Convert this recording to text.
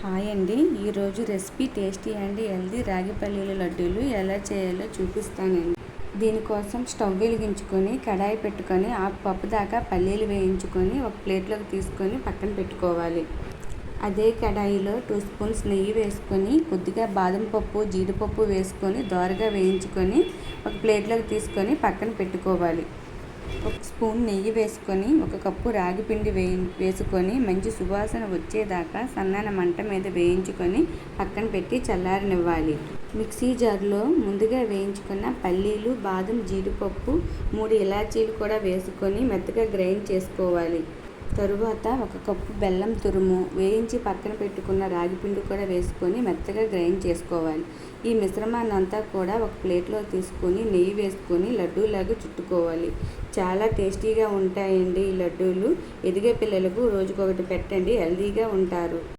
Hi అండి. ఈరోజు recipe tasty and healthy రాగి పల్లీల లడ్డూలు ఎలా చేయాలో చూపిస్తానండి. దీనికోసం స్టవ్ వెలిగించుకొని కడాయి పెట్టుకొని పప్పు దాకా పల్లీలు వేయించుకొని ఒక ప్లేట్లోకి తీసుకొని పక్కన పెట్టుకోవాలి. అదే కడాయిలో 2 స్పూన్స్ నెయ్యి వేసుకొని కొద్దిగా బాదం పప్పు జీడిపప్పు వేసుకొని దోరగా వేయించుకొని ఒక ప్లేట్లోకి తీసుకొని పక్కన పెట్టుకోవాలి. 1 స్పూన్ నెయ్యి వేసుకొని 1 కప్పు రాగి పిండి వేసుకొని మంచి సువాసన వచ్చేదాకా సన్నని మంట మీద వేయించుకొని పక్కన పెట్టి చల్లారనివ్వాలి. మిక్సీ జార్లో ముందుగా వేయించుకున్న పల్లీలు, బాదం, జీడిపప్పు, 3 ఇలాచీలు కూడా వేసుకొని మెత్తగా గ్రైండ్ చేసుకోవాలి. తరువాత 1 కప్పు బెల్లం తురుము, వేయించి పక్కన పెట్టుకున్న రాగిపిండి కూడా వేసుకొని మెత్తగా గ్రైండ్ చేసుకోవాలి. ఈ మిశ్రమాన్ని అంతా కూడా ఒక ప్లేట్లో తీసుకొని నెయ్యి వేసుకొని లడ్డూలాగా చుట్టుకోవాలి. చాలా టేస్టీగా ఉంటాయండి ఈ లడ్డూలు. ఎదిగే పిల్లలకు రోజుకొకటి పెట్టండి, హెల్తీగా ఉంటారు.